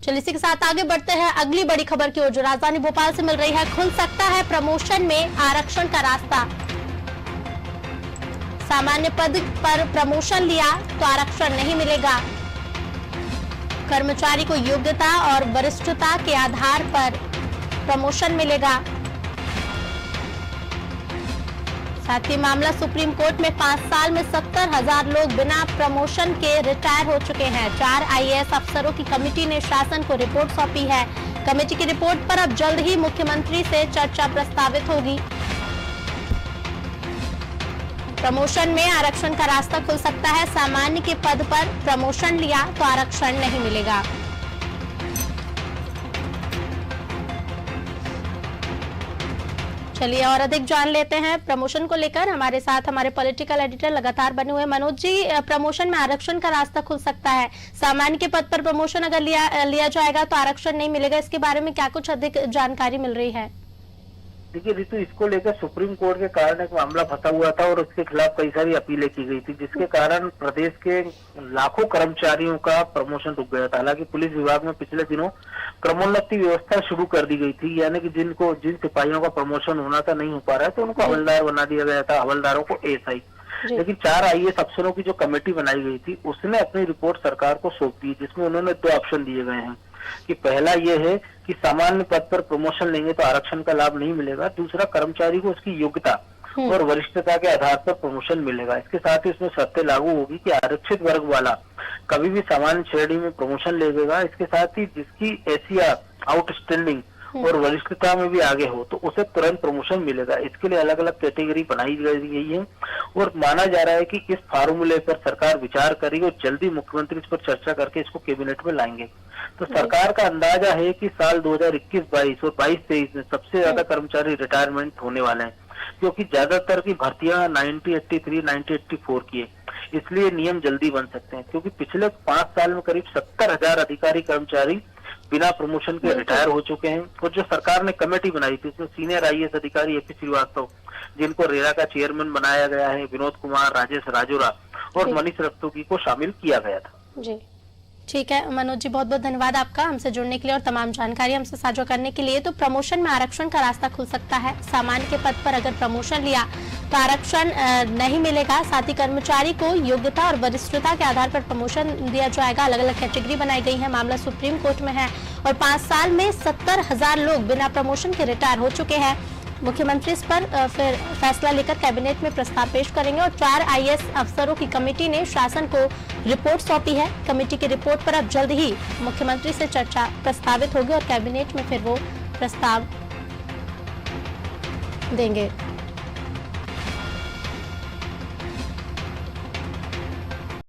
चलिए इसी के साथ आगे बढ़ते हैं अगली बड़ी खबर की ओर, जो राजधानी भोपाल से मिल रही है। खुल सकता है प्रमोशन में आरक्षण का रास्ता। सामान्य पद पर प्रमोशन लिया तो आरक्षण नहीं मिलेगा। कर्मचारी को योग्यता और वरिष्ठता के आधार पर प्रमोशन मिलेगा। साथ ही मामला सुप्रीम कोर्ट में 5 साल में 70,000 लोग बिना प्रमोशन के रिटायर हो चुके हैं। 4 आईएएस अफसरों की कमेटी ने शासन को रिपोर्ट सौंपी है। कमेटी की रिपोर्ट पर अब जल्द ही मुख्यमंत्री से चर्चा प्रस्तावित होगी। प्रमोशन में आरक्षण का रास्ता खुल सकता है। सामान्य के पद पर प्रमोशन लिया तो आरक्षण नहीं मिलेगा। चलिए और अधिक जान लेते हैं प्रमोशन को लेकर। हमारे साथ हमारे पॉलिटिकल एडिटर लगातार बने हुए मनोज जी। प्रमोशन में आरक्षण का रास्ता खुल सकता है। सामान्य के पद पर प्रमोशन अगर लिया जाएगा तो आरक्षण नहीं मिलेगा। इसके बारे में क्या कुछ अधिक जानकारी मिल रही है? देखिए ऋतु, इसको लेकर सुप्रीम कोर्ट के कारण एक मामला फंसा हुआ था और उसके खिलाफ कई सारी अपीलें की गई थी, जिसके कारण प्रदेश के लाखों कर्मचारियों का प्रमोशन रुक गया था। हालांकि पुलिस विभाग में पिछले दिनों क्रमोन्नति व्यवस्था शुरू कर दी गई थी, यानी कि जिन सिपाहियों का प्रमोशन होना था नहीं हो पा रहा है तो उनको हवलदार बना दिया गया था, हवलदारों को एएसआई। लेकिन 4 आईएएस अफसरों की जो कमेटी बनाई गई थी उसने अपनी रिपोर्ट सरकार को सौंप दी, जिसमें उन्होंने 2 ऑप्शन दिए गए हैं कि पहला ये है कि सामान्य पद पर प्रमोशन लेंगे तो आरक्षण का लाभ नहीं मिलेगा। दूसरा, कर्मचारी को उसकी योग्यता और वरिष्ठता के आधार पर प्रमोशन मिलेगा। इसके साथ ही उसमें शर्तें लागू होगी कि आरक्षित वर्ग वाला कभी भी सामान्य श्रेणी में प्रमोशन लेगा। इसके साथ ही जिसकी एशिया आउटस्टैंडिंग और वरिष्ठता में भी आगे हो तो उसे तुरंत प्रमोशन मिलेगा। इसके लिए अलग अलग कैटेगरी बनाई गई है और माना जा रहा है कि इस फार्मूले पर सरकार विचार करेगी और जल्दी मुख्यमंत्री इस पर चर्चा करके इसको कैबिनेट में लाएंगे। तो सरकार का अंदाजा है कि साल 2021-22 और 22-23 में सबसे ज्यादा कर्मचारी रिटायरमेंट होने वाले हैं, क्योंकि ज्यादातर की भर्तियां 1983, 1984 की है। इसलिए नियम जल्दी बन सकते हैं, क्योंकि पिछले 5 साल में करीब 70,000 अधिकारी कर्मचारी बिना प्रमोशन के रिटायर हो चुके हैं। और जो सरकार ने कमेटी बनाई थी उसमें सीनियर आईएएस अधिकारी एपी श्रीवास्तव, जिनको रेरा का चेयरमैन बनाया गया है, विनोद कुमार, राजेश राजोरा और मनीष रस्तोगी को शामिल किया गया था। जी ठीक है मनोज जी, बहुत बहुत धन्यवाद आपका हमसे जुड़ने के लिए और तमाम जानकारी हमसे साझा करने के लिए। तो प्रमोशन में आरक्षण का रास्ता खुल सकता है। सामान्य के पद पर अगर प्रमोशन लिया तो आरक्षण नहीं मिलेगा। साथ ही कर्मचारी को योग्यता और वरिष्ठता के आधार पर प्रमोशन दिया जाएगा। अलग अलग कैटेगरी बनाई गई है। मामला सुप्रीम कोर्ट में है और 5 साल में 70,000 लोग बिना प्रमोशन के रिटायर हो चुके हैं। मुख्यमंत्री इस पर फिर फैसला लेकर कैबिनेट में प्रस्ताव पेश करेंगे और 4 आईएएस अफसरों की कमेटी ने शासन को रिपोर्ट सौंपी है। कमेटी की रिपोर्ट पर अब जल्द ही मुख्यमंत्री से चर्चा प्रस्तावित होगी और कैबिनेट में फिर वो प्रस्ताव देंगे।